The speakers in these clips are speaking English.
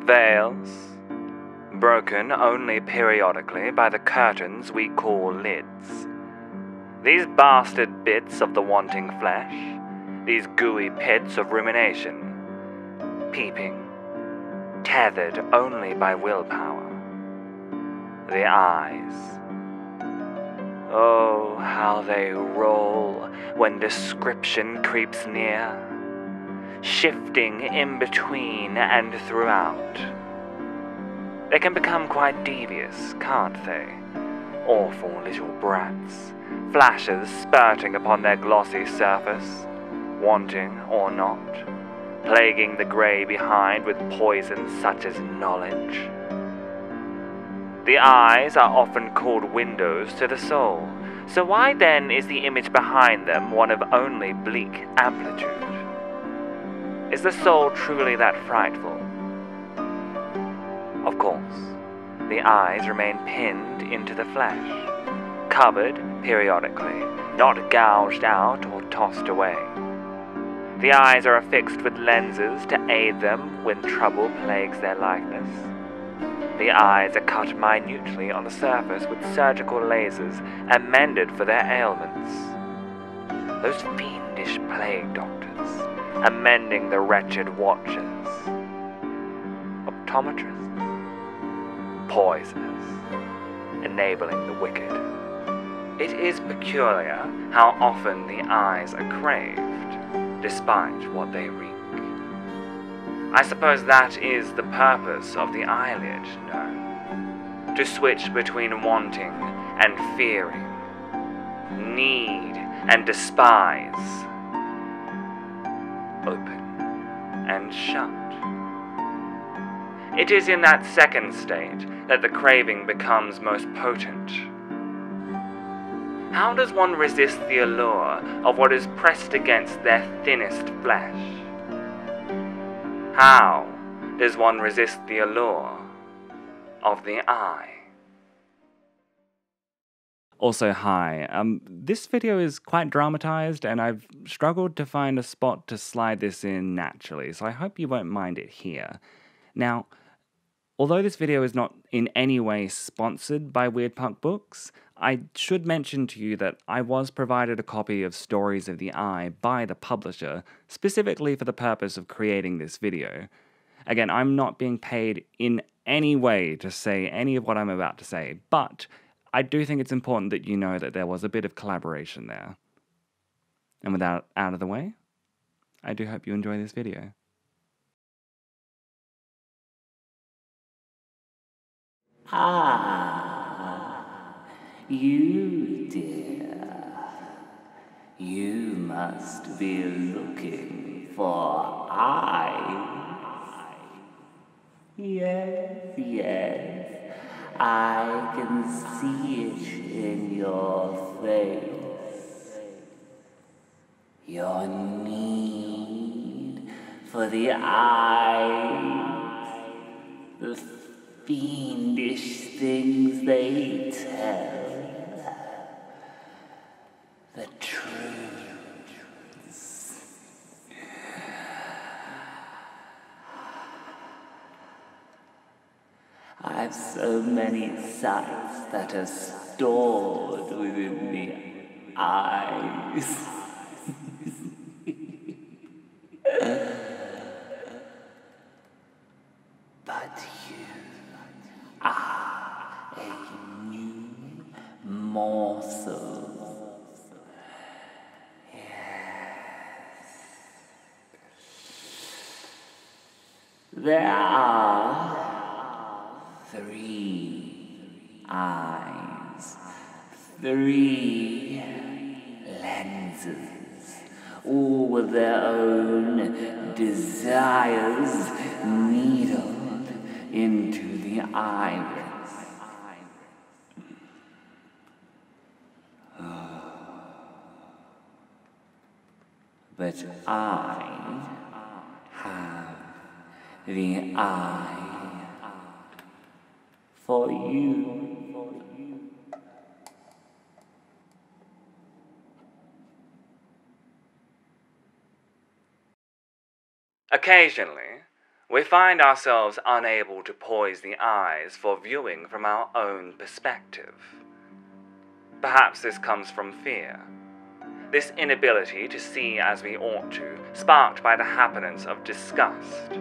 veils, broken only periodically by the curtains we call lids. These bastard bits of the wanting flesh, these gooey pits of rumination, peeping, tethered only by willpower. The eyes. Oh, how they roll when description creeps near, shifting in between and throughout. They can become quite devious, can't they? Awful little brats, flashes spurting upon their glossy surface, wanting or not, plaguing the grey behind with poison such as knowledge. The eyes are often called windows to the soul, so why then is the image behind them one of only bleak amplitude? Is the soul truly that frightful? Of course, the eyes remain pinned into the flesh, covered periodically, not gouged out or tossed away. The eyes are affixed with lenses to aid them when trouble plagues their likeness. The eyes are cut minutely on the surface with surgical lasers and mended for their ailments. Those fiendish plague doctors, amending the wretched watchers. Optometrists? Poisoners, enabling the wicked. It is peculiar how often the eyes are craved, despite what they reek. I suppose that is the purpose of the eyelid, no? To switch between wanting and fearing, need and despise, open and shut. It is in that second state that the craving becomes most potent. How does one resist the allure of what is pressed against their thinnest flesh? How does one resist the allure of the eye? Also, hi. This video is quite dramatized, and I've struggled to find a spot to slide this in naturally, so I hope you won't mind it here. Now, although this video is not in any way sponsored by Weird Punk Books, I should mention to you that I was provided a copy of Stories of the Eye by the publisher, specifically for the purpose of creating this video. Again, I'm not being paid in any way to say any of what I'm about to say, but I do think it's important that you know that there was a bit of collaboration there. And with that out of the way, I do hope you enjoy this video. You dear, you must be looking for eyes. Yes, I can see it in your face. Your need for the eyes, the fiendish things they tell, the truths. I've so many sights that are stored within the eyes. But you are a new morsel. Yes. There are 3 eyes, 3 lenses, all with their own desires needled into the iris. But I have the eye for you. Occasionally, We find ourselves unable to poise the eyes for viewing from our own perspective. Perhaps this comes from fear. This inability to see as we ought to, sparked by the happenance of disgust.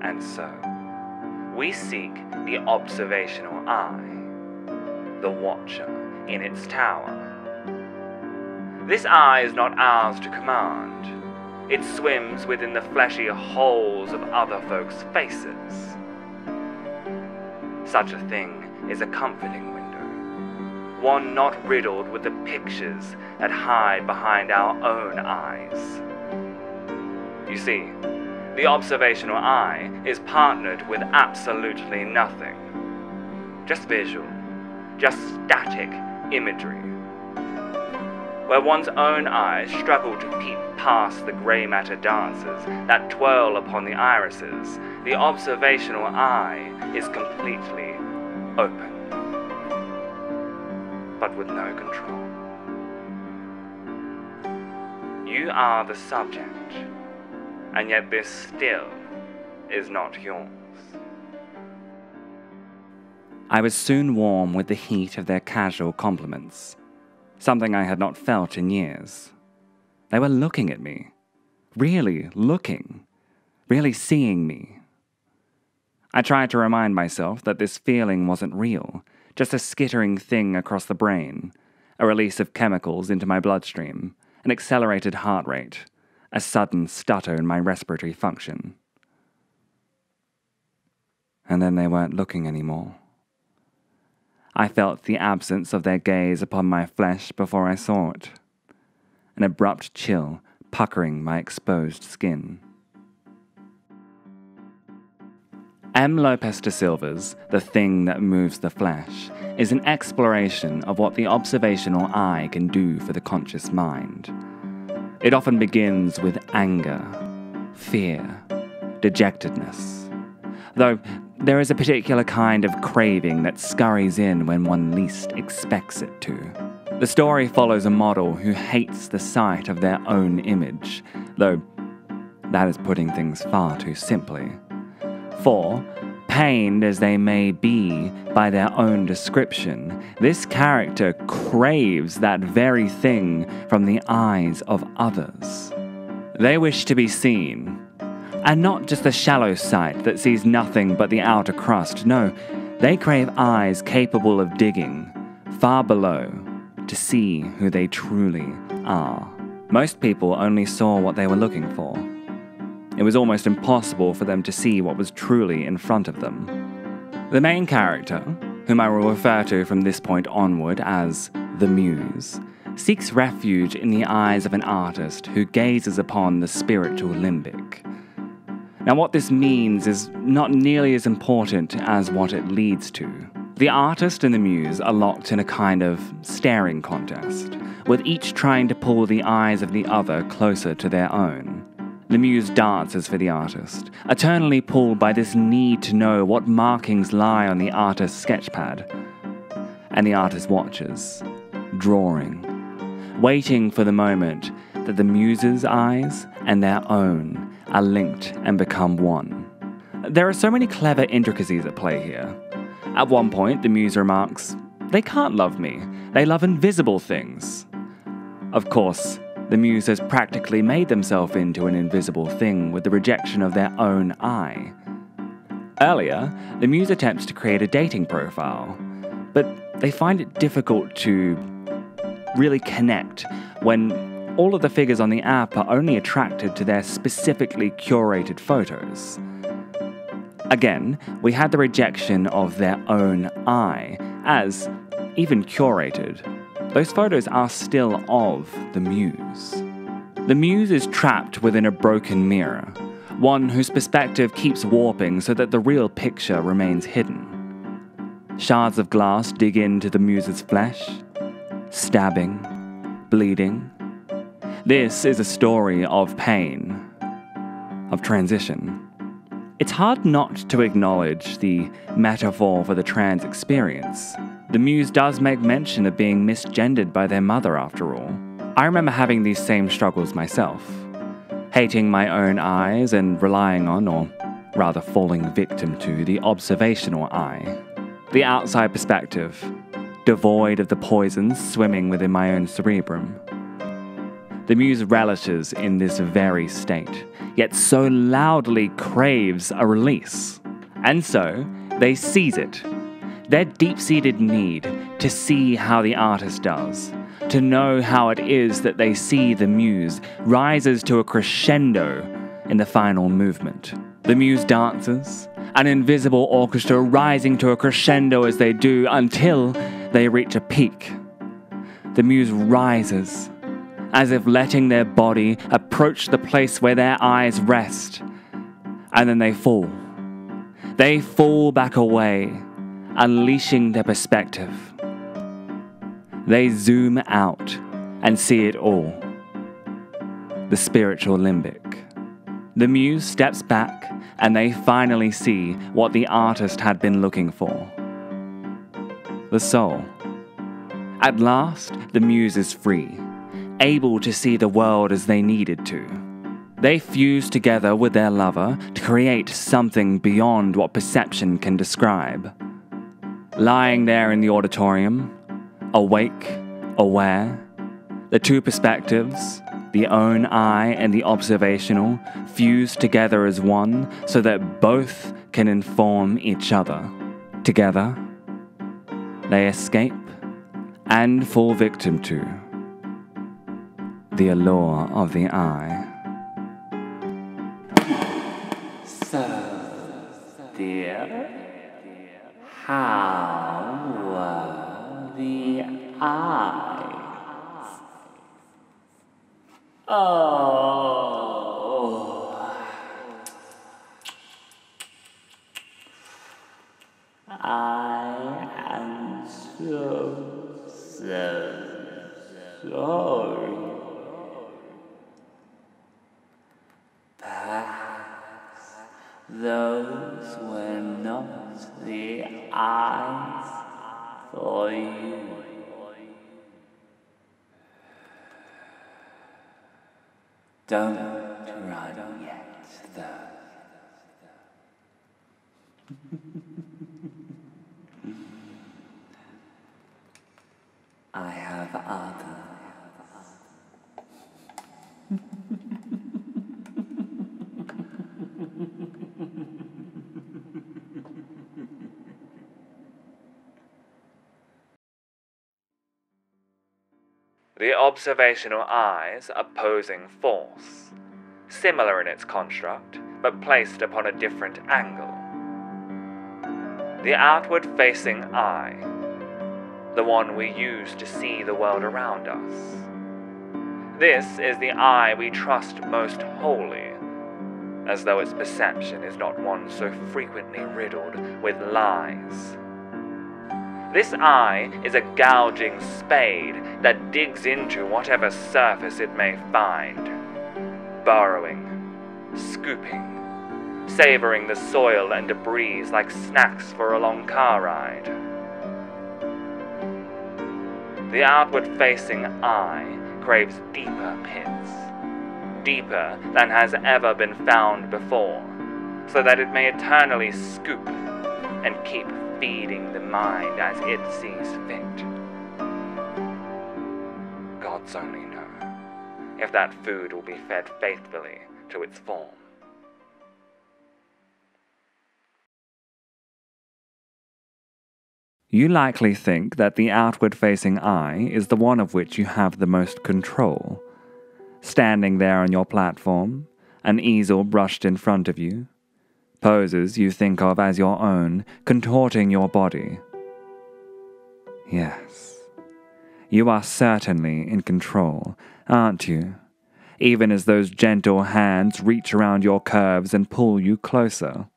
And so, we seek the observational eye, the watcher in its tower. This eye is not ours to command. It swims within the fleshy holes of other folks' faces. Such a thing is a comforting window, one not riddled with the pictures that hide behind our own eyes. You see, the observational eye is partnered with absolutely nothing. Just visual, just static imagery. Where one's own eyes struggle to peep past the grey matter dances that twirl upon the irises, the observational eye is completely open, but with no control. You are the subject, and yet this still is not yours. I was soon warm with the heat of their casual compliments, something I had not felt in years. They were looking at me, really looking, really seeing me. I tried to remind myself that this feeling wasn't real, just a skittering thing across the brain, a release of chemicals into my bloodstream, an accelerated heart rate, a sudden stutter in my respiratory function. And then they weren't looking anymore. I felt the absence of their gaze upon my flesh before I saw it, an abrupt chill puckering my exposed skin. M. Lopes Da Silva's The Thing That Moves the Flesh is an exploration of what the observational eye can do for the conscious mind. It often begins with anger, fear, dejectedness, though there is a particular kind of craving that scurries in when one least expects it to. The story follows a model who hates the sight of their own image, though that is putting things far too simply. For, pained as they may be by their own description, this character craves that very thing from the eyes of others. They wish to be seen, and not just the shallow sight that sees nothing but the outer crust. No, they crave eyes capable of digging far below to see who they truly are. Most people only saw what they were looking for. It was almost impossible for them to see what was truly in front of them. The main character, whom I will refer to from this point onward as the Muse, seeks refuge in the eyes of an artist who gazes upon the spiritual limbic. Now, what this means is not nearly as important as what it leads to. The artist and the muse are locked in a kind of staring contest, with each trying to pull the eyes of the other closer to their own. The muse dances for the artist, eternally pulled by this need to know what markings lie on the artist's sketchpad. And the artist watches, drawing, waiting for the moment that the muse's eyes and their own are linked and become one. There are so many clever intricacies at play here. At one point, the muse remarks, "They can't love me. They love invisible things." Of course, the muse has practically made themselves into an invisible thing with the rejection of their own eye. Earlier, the muse attempts to create a dating profile, but they find it difficult to really connect when all of the figures on the app are only attracted to their specifically curated photos. Again, we had the rejection of their own eye, as, even curated, those photos are still of the muse. The muse is trapped within a broken mirror, one whose perspective keeps warping so that the real picture remains hidden. Shards of glass dig into the muse's flesh, stabbing, bleeding. This is a story of pain, of transition. It's hard not to acknowledge the metaphor for the trans experience. The muse does make mention of being misgendered by their mother, after all. I remember having these same struggles myself. hating my own eyes and relying on, or rather falling victim to, the observational eye, the outside perspective, devoid of the poisons swimming within my own cerebrum. The muse relishes in this very state, yet so loudly craves a release. And so, they seize it. Their deep-seated need to see how the artist does, to know how it is that they see the muse, rises to a crescendo in the final movement. The muse dances, an invisible orchestra rising to a crescendo as they do until they reach a peak. The muse rises, as if letting their body approach the place where their eyes rest, and then they fall. They fall back away, unleashing their perspective. They zoom out and see it all. The spiritual limbic. The muse steps back and they finally see what the artist had been looking for. The soul. At last, the muse is free, able to see the world as they needed to. They fuse together with their lover to create something beyond what perception can describe. Lying there in the auditorium, awake, aware, the two perspectives, the own eye and the observational, fuse together as one so that both can inform each other. Together, they escape and fall victim to the allure of the eye. So, dear, how were the eyes? Oh, I am so sorry. Perhaps those were not the eyes for you. Don't run yet, though. I have others. The observational eye's opposing force, similar in its construct, but placed upon a different angle. The outward-facing eye, the one we use to see the world around us. This is the eye we trust most wholly, as though its perception is not one so frequently riddled with lies. This eye is a gouging spade that digs into whatever surface it may find, burrowing, scooping, savoring the soil and debris like snacks for a long car ride. The outward-facing eye craves deeper pits, deeper than has ever been found before, so that it may eternally scoop and keep feeding the mind as it sees fit. Gods only know if that food will be fed faithfully to its form. You likely think that the outward-facing eye is the one of which you have the most control. Standing there on your platform, an easel brushed in front of you, poses you think of as your own, contorting your body. Yes, you are certainly in control, aren't you? Even as those gentle hands reach around your curves and pull you closer.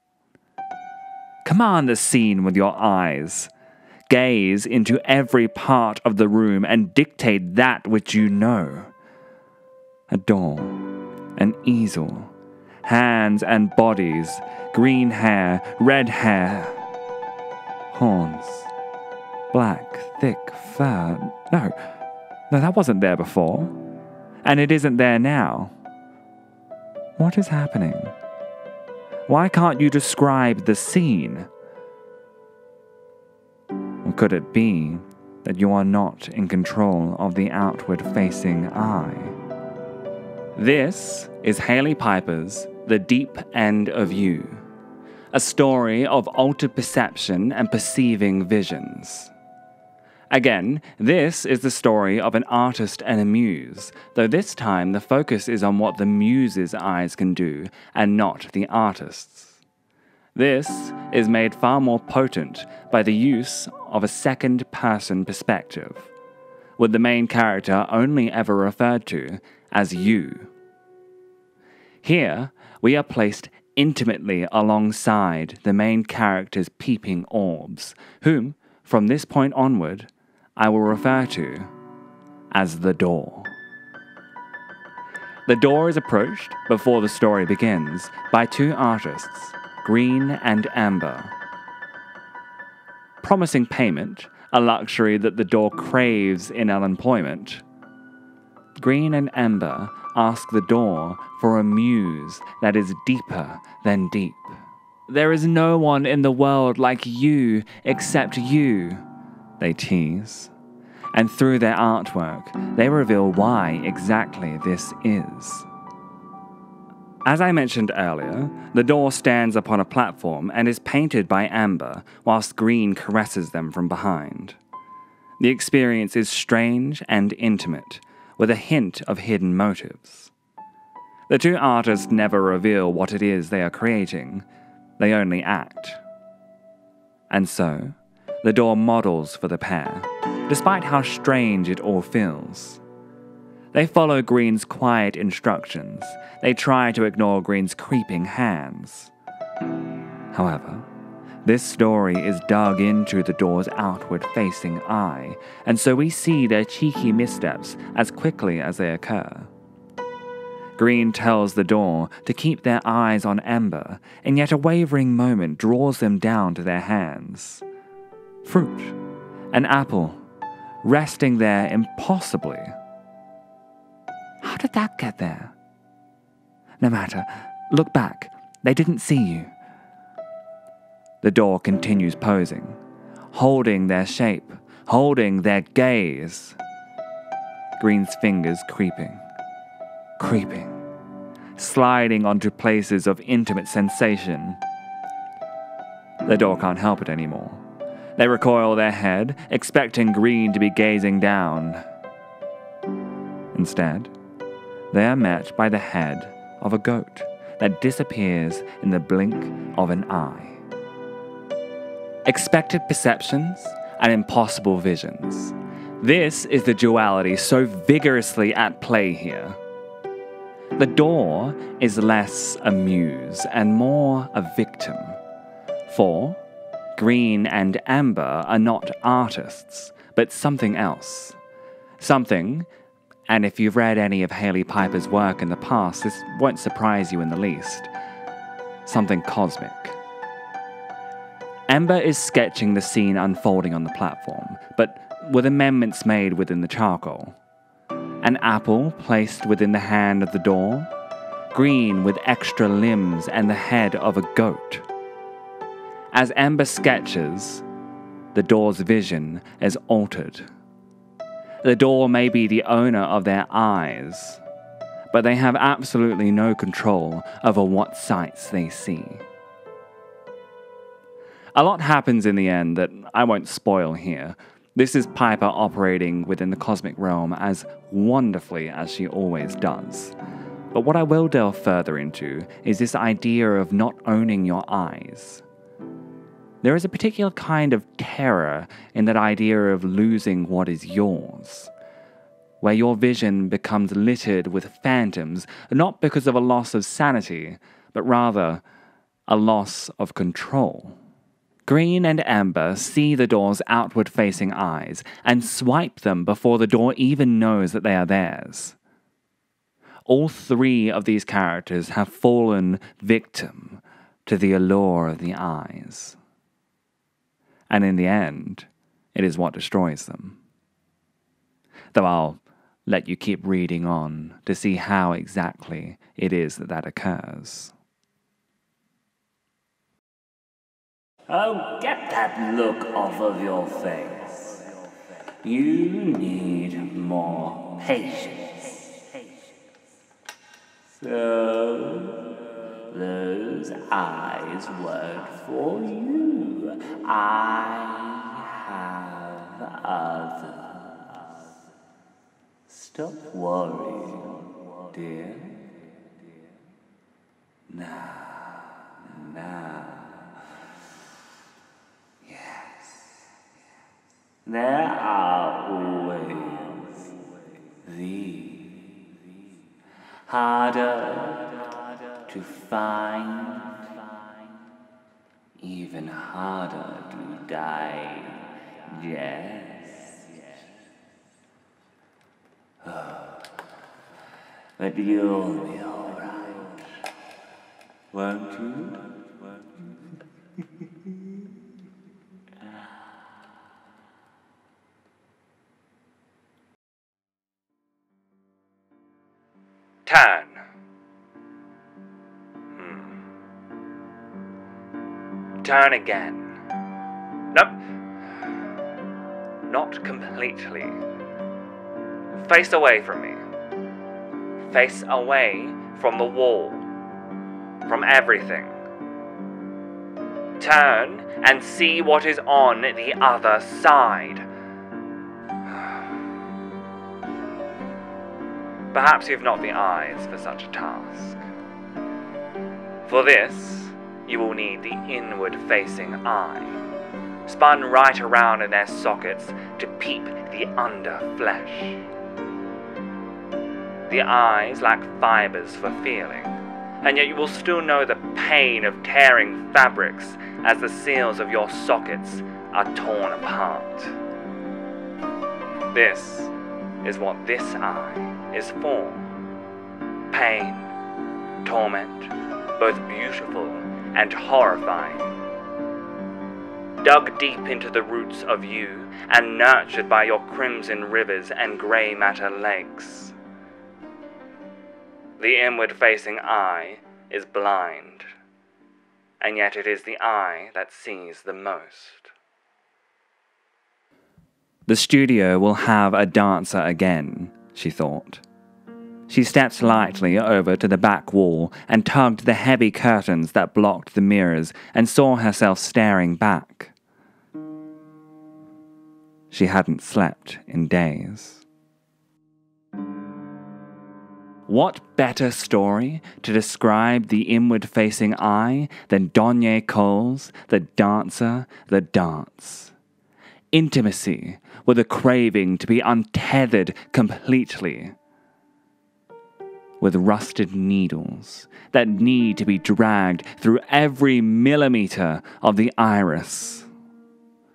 Command the scene with your eyes. Gaze into every part of the room and dictate that which you know. A door, an easel, hands and bodies, green hair, red hair, horns, black, thick fur. No, that wasn't there before, and it isn't there now. What is happening? Why can't you describe the scene? Or could it be that you are not in control of the outward-facing eye? This is Hailey Piper's The Deep End of You, a story of altered perception and perceiving visions. Again, this is the story of an artist and a muse, though this time the focus is on what the muse's eyes can do and not the artist's. This is made far more potent by the use of a second-person perspective, with the main character only ever referred to as you. Here, we are placed intimately alongside the main character's peeping orbs, whom, from this point onward, I will refer to as the door. The door is approached, before the story begins, by two artists, Green and Amber. Promising payment, a luxury that the door craves in unemployment, Green and Amber ask the door for a muse that is deeper than deep. There is no one in the world like you except you, they tease, and through their artwork, they reveal why exactly this is. As I mentioned earlier, the door stands upon a platform and is painted by Amber, whilst Green caresses them from behind. The experience is strange and intimate, with a hint of hidden motives. The two artists never reveal what it is they are creating, they only act. And so, the door models for the pair, despite how strange it all feels. They follow Green's quiet instructions. They try to ignore Green's creeping hands. However, this story is dug into the door's outward-facing eye, and so we see their cheeky missteps as quickly as they occur. Green tells the door to keep their eyes on Amber, and yet a wavering moment draws them down to their hands. Fruit, an apple, resting there impossibly. How did that get there? No matter, look back, they didn't see you. The door continues posing, holding their shape, holding their gaze. Green's fingers creeping, sliding onto places of intimate sensation. The door can't help it anymore. They recoil their head, expecting Green to be gazing down. Instead, they are met by the head of a goat that disappears in the blink of an eye. Expected perceptions and impossible visions. This is the duality so vigorously at play here. The door is less a muse and more a victim. For Green and Amber are not artists, but something else. Something, and if you've read any of Hailey Piper's work in the past, this won't surprise you in the least. Something cosmic. Amber is sketching the scene unfolding on the platform, but with amendments made within the charcoal. An apple placed within the hand of the door, Green with extra limbs and the head of a goat. As Amber sketches, the door's vision is altered. The door may be the owner of their eyes, but they have absolutely no control over what sights they see. A lot happens in the end that I won't spoil here. This is Piper operating within the cosmic realm as wonderfully as she always does. But what I will delve further into is this idea of not owning your eyes. There is a particular kind of terror in that idea of losing what is yours, where your vision becomes littered with phantoms, not because of a loss of sanity, but rather a loss of control. Green and Amber see the door's outward-facing eyes and swipe them before the door even knows that they are theirs. All three of these characters have fallen victim to the allure of the eyes. And in the end, it is what destroys them. Though I'll let you keep reading on to see how exactly it is that occurs. Oh, get that look off of your face. You need more patience. So, those eyes weren't for you. I have others. Stop worrying, dear. Now. There are always these, harder to find, even harder to digest. Oh, but you'll be alright, won't you? Turn. Turn again. Nope. Not completely. Face away from me. Face away from the wall. From everything. Turn and see what is on the other side. Perhaps you've not the eyes for such a task. For this, you will need the inward-facing eye, spun right around in their sockets to peep the under-flesh. The eyes lack fibers for feeling, and yet you will still know the pain of tearing fabrics as the seals of your sockets are torn apart. This is what this eye is for. Pain, torment, both beautiful and horrifying. Dug deep into the roots of you and nurtured by your crimson rivers and grey matter lakes. The inward-facing eye is blind, and yet it is the eye that sees the most. The studio will have a dancer again, she thought. She stepped lightly over to the back wall and tugged the heavy curtains that blocked the mirrors and saw herself staring back. She hadn't slept in days. What better story to describe the inward-facing eye than Donyae Cole's The Dancer, the Dance? Intimacy with a craving to be untethered completely. With rusted needles that need to be dragged through every millimeter of the iris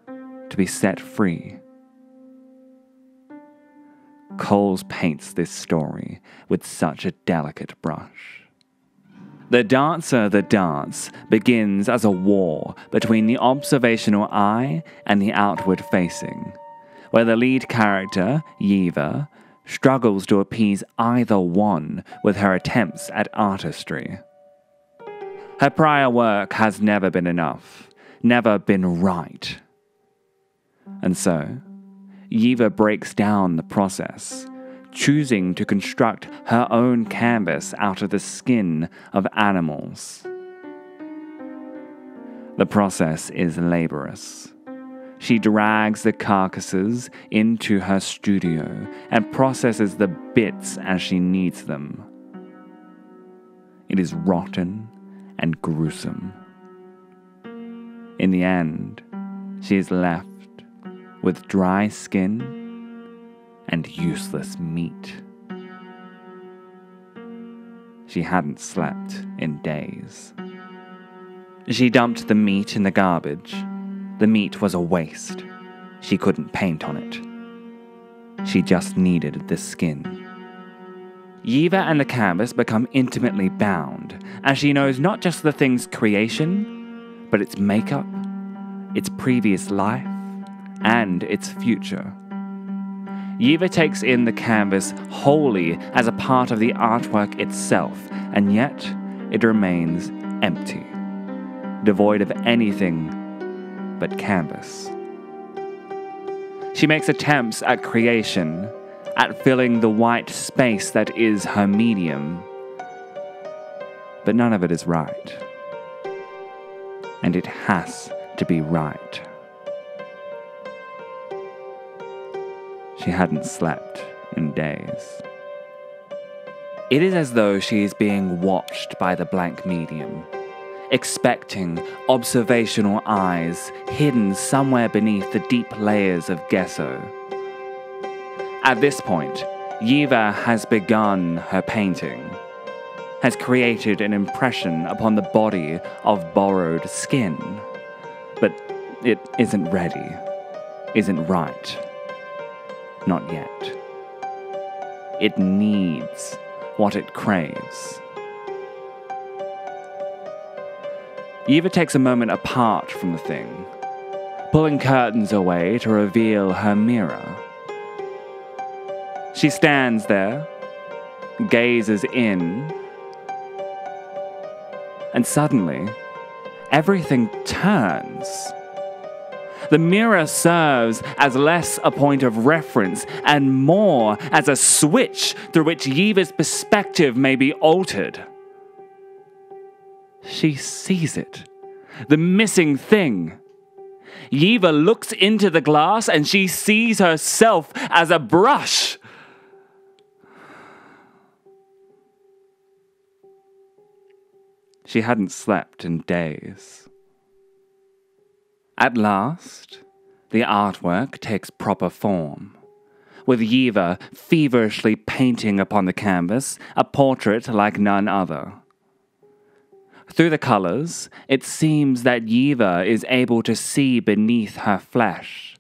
to be set free. Coles paints this story with such a delicate brush. The Dancer, the Dance begins as a war between the observational eye and the outward facing, where the lead character, Yiva, struggles to appease either one with her attempts at artistry. Her prior work has never been enough, never been right. And so, Yiva breaks down the process, choosing to construct her own canvas out of the skin of animals. The process is laborious. She drags the carcasses into her studio and processes the bits as she needs them. It is rotten and gruesome. In the end, she is left with dry skin and useless meat. She hadn't slept in days. She dumped the meat in the garbage. The meat was a waste. She couldn't paint on it. She just needed the skin. Yiva and the canvas become intimately bound, as she knows not just the thing's creation, but its makeup, its previous life, and its future. Yiva takes in the canvas wholly as a part of the artwork itself, and yet it remains empty, devoid of anything but canvas. She makes attempts at creation, at filling the white space that is her medium, but none of it is right. And it has to be right. She hadn't slept in days. It is as though she is being watched by the blank medium, expecting observational eyes hidden somewhere beneath the deep layers of gesso. At this point, Yiva has begun her painting, has created an impression upon the body of borrowed skin, but it isn't ready, isn't right. Not yet. It needs what it craves. Yiva takes a moment apart from the thing, pulling curtains away to reveal her mirror. She stands there, gazes in, and suddenly, everything turns. The mirror serves as less a point of reference and more as a switch through which Yiva's perspective may be altered. She sees it. The missing thing. Yiva looks into the glass and she sees herself as a brush. She hadn't slept in days. At last, the artwork takes proper form, with Yiva feverishly painting upon the canvas a portrait like none other. Through the colors, it seems that Yiva is able to see beneath her flesh,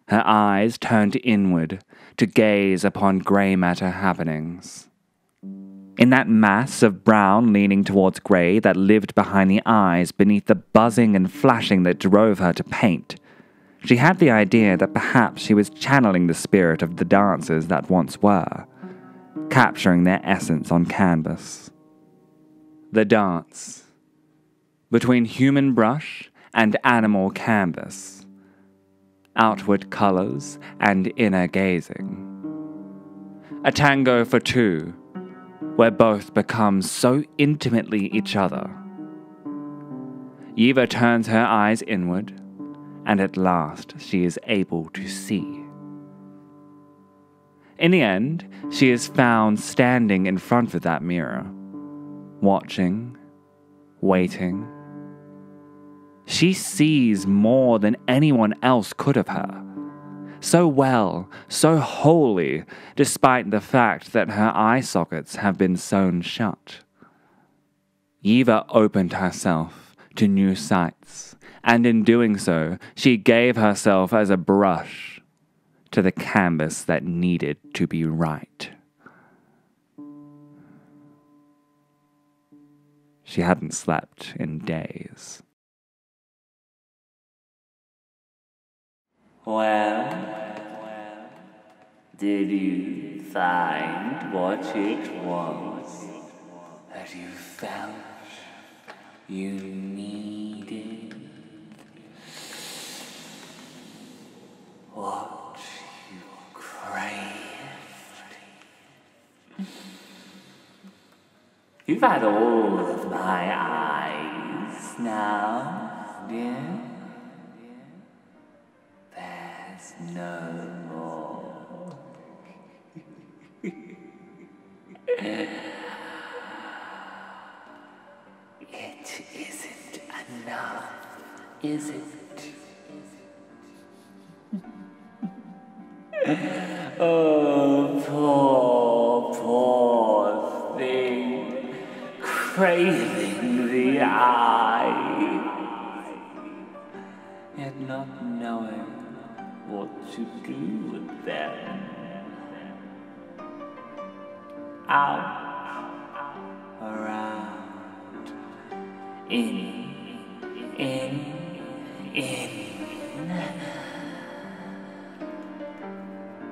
her eyes turned inward to gaze upon grey matter happenings. In that mass of brown leaning towards grey that lived behind the eyes beneath the buzzing and flashing that drove her to paint, she had the idea that perhaps she was channeling the spirit of the dancers that once were, capturing their essence on canvas. The dance between human brush and animal canvas, outward colors and inner gazing. A tango for two, where both become so intimately each other. Yiva turns her eyes inward, and at last she is able to see. In the end, she is found standing in front of that mirror, watching, waiting. She sees more than anyone else could of her. So well, so wholly, despite the fact that her eye sockets have been sewn shut. Yiva opened herself to new sights, and in doing so, she gave herself as a brush to the canvas that needed to be right. She hadn't slept in days. Well, did you find what it was that you felt you needed? What you craved? You've had all of my eyes now, dear. There's no more. It isn't enough, is it? Oh, poor thing, craving the eye, yet not knowing what to do with them. Out, around, in.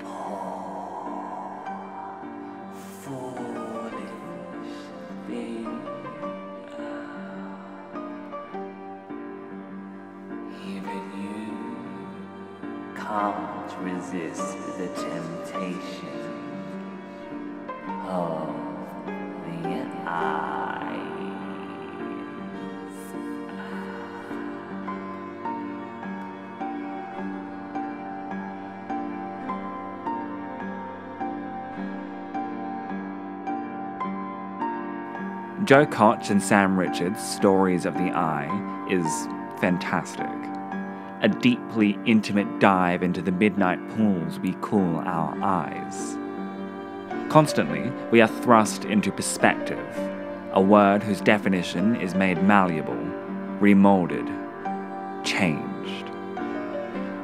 Pour. can't resist the temptation of the eyes. Joe Koch and Sam Richards' Stories of the Eye is fantastic. A deeply intimate dive into the midnight pools we call our eyes. Constantly, we are thrust into perspective, a word whose definition is made malleable, remolded, changed.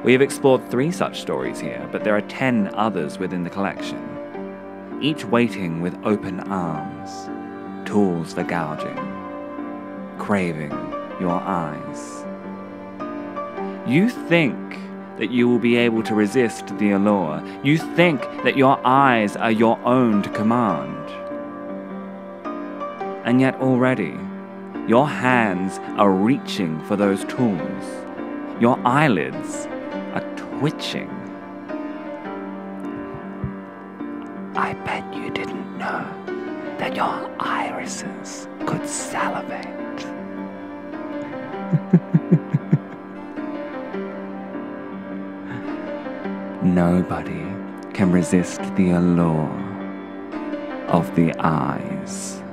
We have explored 3 such stories here, but there are 10 others within the collection, each waiting with open arms, tools for gouging, craving your eyes. You think that you will be able to resist the allure. You think that your eyes are your own to command. And yet already, your hands are reaching for those tools. Your eyelids are twitching. I bet you didn't know that your irises could salivate. Nobody can resist the allure of the eyes.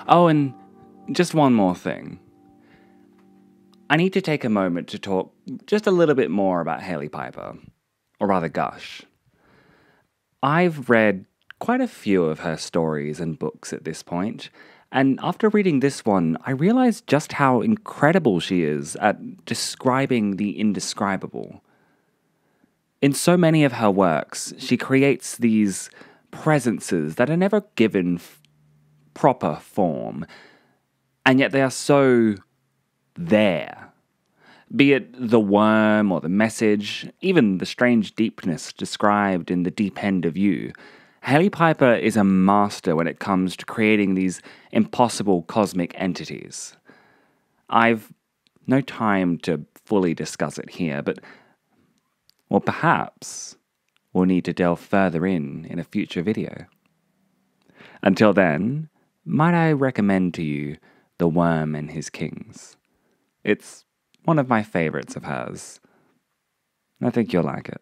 Oh, and just one more thing. I need to take a moment to talk just a little bit more about Hailey Piper, or rather gush. I've read quite a few of her stories and books at this point, and after reading this one, I realized just how incredible she is at describing the indescribable. In so many of her works, she creates these presences that are never given proper form, and yet they are so there. Be it the worm or the message, even the strange deepness described in The Deep End of You, Hailey Piper is a master when it comes to creating these impossible cosmic entities. I've no time to fully discuss it here, but, well, perhaps we'll need to delve further in a future video. Until then, might I recommend to you The Worm and His Kings? It's one of my favorites of hers. I think you'll like it.